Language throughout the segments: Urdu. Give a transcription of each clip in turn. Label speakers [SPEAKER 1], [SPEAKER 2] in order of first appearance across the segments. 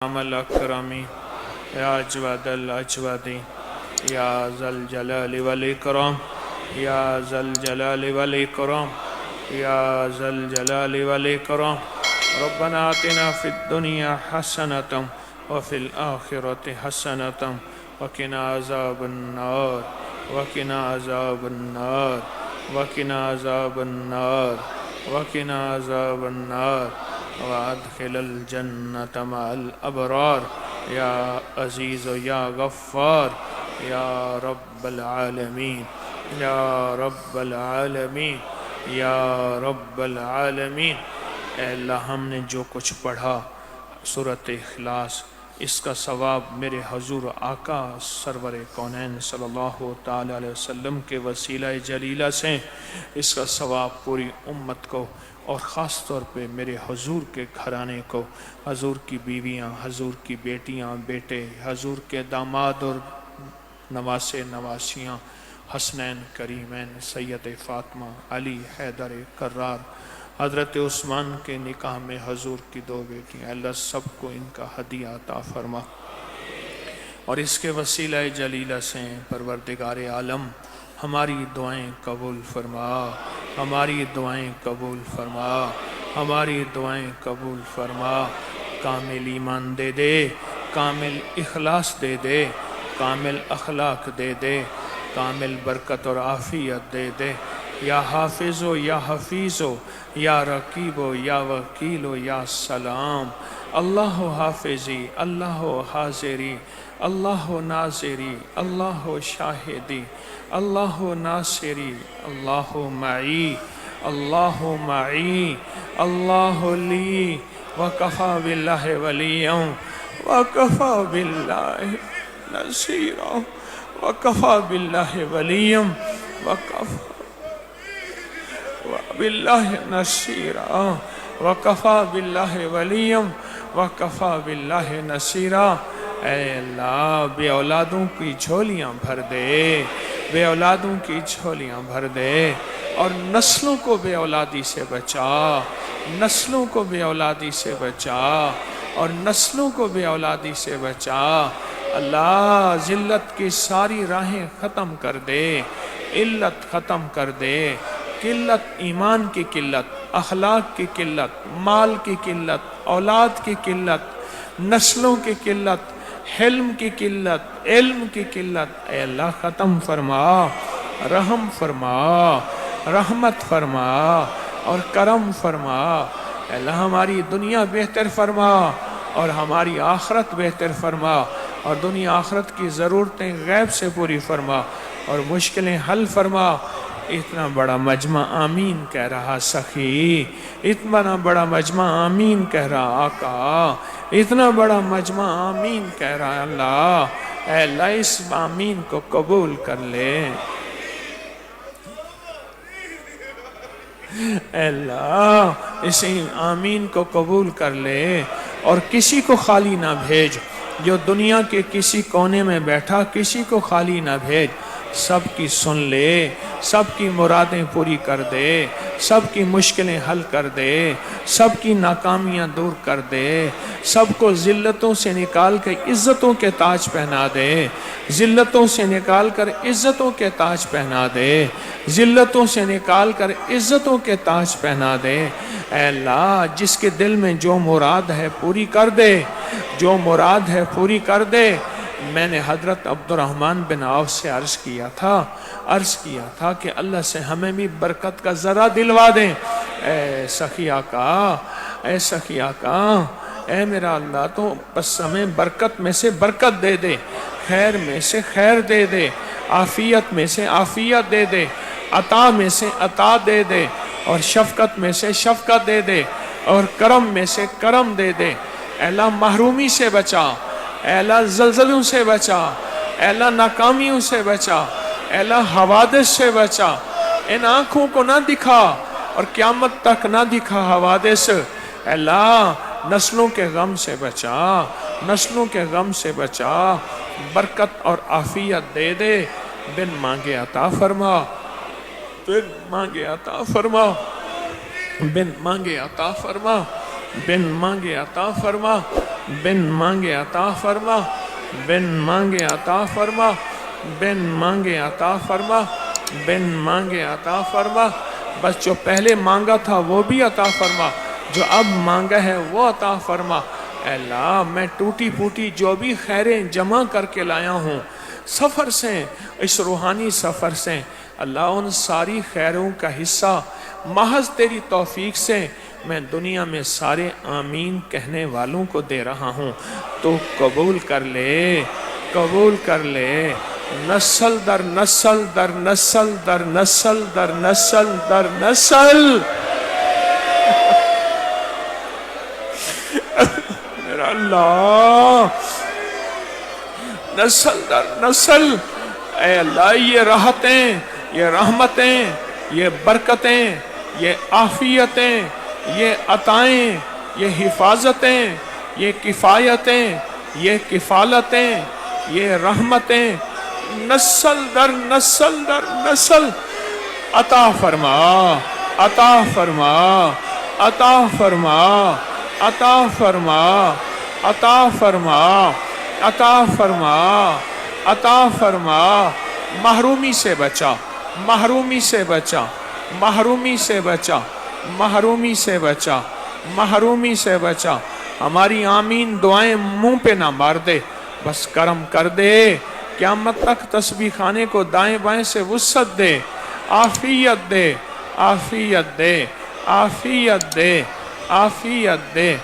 [SPEAKER 1] الأكرم يا أجود الأجود يا ذا الجلال والإكرام يا ذا الجلال والإكرام يا ذا الجلال والإكرام ربنا آتنا في الدنيا حسنة وفي الآخرة حسنة وقنا عذاب النار وقنا عذاب النار وقنا عذاب النار وقنا عذاب النار وادخل الجنة مع الأبرار يا عزيز يا غفار يا رب العالمين يا رب العالمین یا رب العالمین۔ اے اللہ ہم نے جو کچھ پڑھا سورۃ اخلاص، اس کا ثواب میرے حضور آقا سرور کونین صلی اللہ تعالی علیہ وسلم کے وسیلہ جلیلہ سے اس کا ثواب پوری امت کو اور خاص طور پہ میرے حضور کے گھرانے کو، حضور کی بیویاں، حضور کی بیٹیاں بیٹے، حضور کے داماد اور نواسے نواسیاں، حسنین کریمین، سید فاطمہ، علی، حیدر، کرار، حضرت عثمان کے نکاح میں حضور کی دو بیٹیاں، اللہ سب کو ان کا ہدیہ عطا فرما، اور اس کے وسیلہ جلیلہ سے پروردگار عالم ہماری دعائیں قبول فرما، ہماری دعائیں قبول فرما، ہماری دعائیں قبول فرما، کامل ایمان دے دے، کامل اخلاص دے دے، کامل اخلاق دے دے، کامل برکت اور عافیت دے دے، یا حافظو یا حفیظو یا رقیبو یا وکیلو یا سلام، اللہ حافظی، اللہ حاضری، اللہ ناظری، اللہ شاہدی، اللہ ناصری، اللہ معی، اللہ معی، اللہ لی، وکفا باللہ ولیاں، وکفا باللہ نصیرا، وکفا باللہ ولیاں، وکفا باللہ نصیرا، وکفا باللہ ولیاں، وکفا باللہ نصیرا۔ اے اللہ بے اولادوں کی جھولیاں بھر دے، بے اولادوں کی جھولیاں بھر دے، اور نسلوں کو بے اولادی سے بچا، نسلوں کو بے اولادی سے بچا، اور نسلوں کو بے اولادی سے بچا۔ اللہ ذلت کی ساری راہیں ختم کر دے، علت ختم کر دے، قلت ایمان کی قلت، اخلاق کی قلت، مال کی قلت، اولاد کی قلت، نسلوں کی قلت، حلم کی قلت، علم کی قلت، اے اللہ ختم فرما، رحم فرما، رحمت فرما اور کرم فرما۔ اے اللہ ہماری دنیا بہتر فرما اور ہماری آخرت بہتر فرما، اور دنیا آخرت کی ضرورتیں غیب سے پوری فرما اور مشکلیں حل فرما۔ اتنا بڑا مجمع آمین کہہ رہا سخی، اتنا بڑا مجمع آمین کہہ رہا آقا، اتنا بڑا مجمع آمین کہہ رہا اللہ۔ اے اللہ اس آمین کو قبول کر لے، اے اللہ اس آمین کو قبول کر لے، اور کسی کو خالی نہ بھیج، جو دنیا کے کسی کونے میں بیٹھا کسی کو خالی نہ بھیج، سب کی سن لے، سب کی مرادیں پوری کر دے، سب کی مشکلیں حل کر دے، سب کی ناکامیاں دور کر دے، سب کو ذلتوں سے نکال کے عزتوں کے تاج پہنا دے، ذلتوں سے نکال کر عزتوں کے تاج پہنا دے، ذلتوں سے نکال کر عزتوں کے تاج پہنا دے۔ اے اللہ جس کے دل میں جو مراد ہے پوری کر دے، جو مراد ہے پوری کر دے۔ میں نے حضرت عبد الرحمن بن عوف سے عرض کیا تھا کہ اللہ سے ہمیں بھی برکت کا ذرا دلوا دیں۔ اے سخی آقا، اے سخی آقا، اے میرا اللہ تو بس ہمیں برکت میں سے برکت دے دے، خیر میں سے خیر دے دے، عافیت میں سے عافیت دے دے، عطا میں سے عطا دے دے، اور شفقت میں سے شفقت دے دے، اور کرم میں سے کرم دے دے۔ اے اللہ محرومی سے بچا، اے اللہ زلزلوں سے بچا، اے اللہ ناکامیوں سے بچا، اے اللہ حوادث سے بچا، ان آنکھوں کو نہ دکھا اور قیامت تک نہ دکھا حوادث۔ اے اللہ نسلوں کے غم سے بچا، نسلوں کے غم سے بچا، برکت اور عافیت دے دے، بن مانگے عطا فرما، بن مانگے عطا فرما، بن مانگے عطا فرما، بن مانگے عطا فرما، بن مانگے عطا فرما، بن مانگے عطا فرما، بن مانگے عطا فرما، بن مانگے عطا فرما۔ بس جو پہلے مانگا تھا وہ بھی عطا فرما، جو اب مانگا ہے وہ عطا فرما۔ اے اللہ میں ٹوٹی پھوٹی جو بھی خیریں جمع کر کے لایا ہوں سفر سے، اس روحانی سفر سے، اللہ ان ساری خیروں کا حصہ محض تیری توفیق سے میں دنیا میں سارے آمین کہنے والوں کو دے رہا ہوں۔ تو قبول کر لے، قبول کر لے، نسل در نسل در نسل در نسل در نسل در نسل۔ میرا اللہ، نسل در نسل، اے اللہ یہ راحتیں، یہ رحمتیں، یہ برکتیں، یہ عافیتیں، یہ عطائیں، یہ حفاظتیں، یہ کفایتیں، یہ کفالتیں، یہ رحمتیں نسل در نسل در نسل عطا فرما، عطا فرما، عطا فرما، عطا فرما، عطا فرما، عطا فرما، عطا فرما۔ محرومی سے بچا، محرومی سے بچا، محرومی سے بچا، محرومی سے بچا، محرومی سے بچا۔ ہماری آمین دعائیں منہ پہ نہ مار دے، بس کرم کر دے، قیامت تک تسبیح خانے کو دائیں بائیں سے وسعت دے، عافیت دے، عافیت دے، عافیت دے، عافیت دے،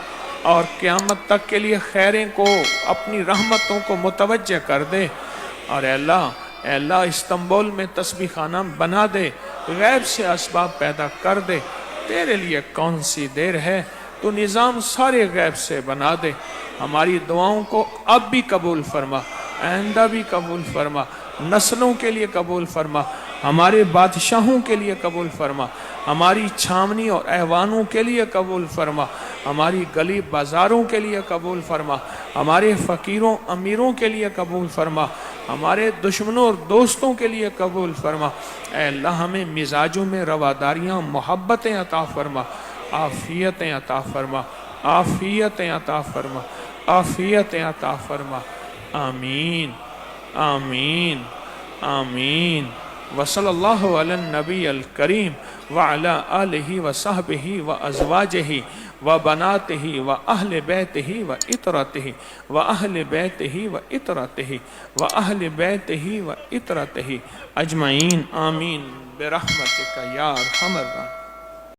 [SPEAKER 1] اور قیامت تک کے لیے خیریں کو اپنی رحمتوں کو متوجہ کر دے۔ اور اے اللہ استنبول میں تسبیح خانہ بنا دے، غیب سے اسباب پیدا کر دے، تیرے لیے کون سی دیر ہے، تو نظام سارے غیب سے بنا دے۔ ہماری دعاؤں کو اب بھی قبول فرما، آئندہ بھی قبول فرما، نسلوں کے لیے قبول فرما، ہمارے بادشاہوں کے لیے قبول فرما، ہماری چھاونی اور ایوانوں کے لیے قبول فرما، ہماری گلی بازاروں کے لیے قبول فرما، ہمارے فقیروں امیروں کے لیے قبول فرما، ہمارے دشمنوں اور دوستوں کے لیے قبول فرما۔ اے اللہ ہمیں مزاجوں میں رواداریاں محبتیں عطا فرما، عافیتیں عطا فرما، عافیتیں عطا فرما، عافیتیں عطا فرما۔ آمین آمین آمین۔ وصلی اللہ علی النبی الکریم وعلی آلہ وصحبہ وازواجہ وبناتہ واہل بیتہ وعطرتہ واہل بیتہ وعطرتہ واہل بیتہ وعطرتہ اجمعین آمین برحمتک یا ارحم الراحمین۔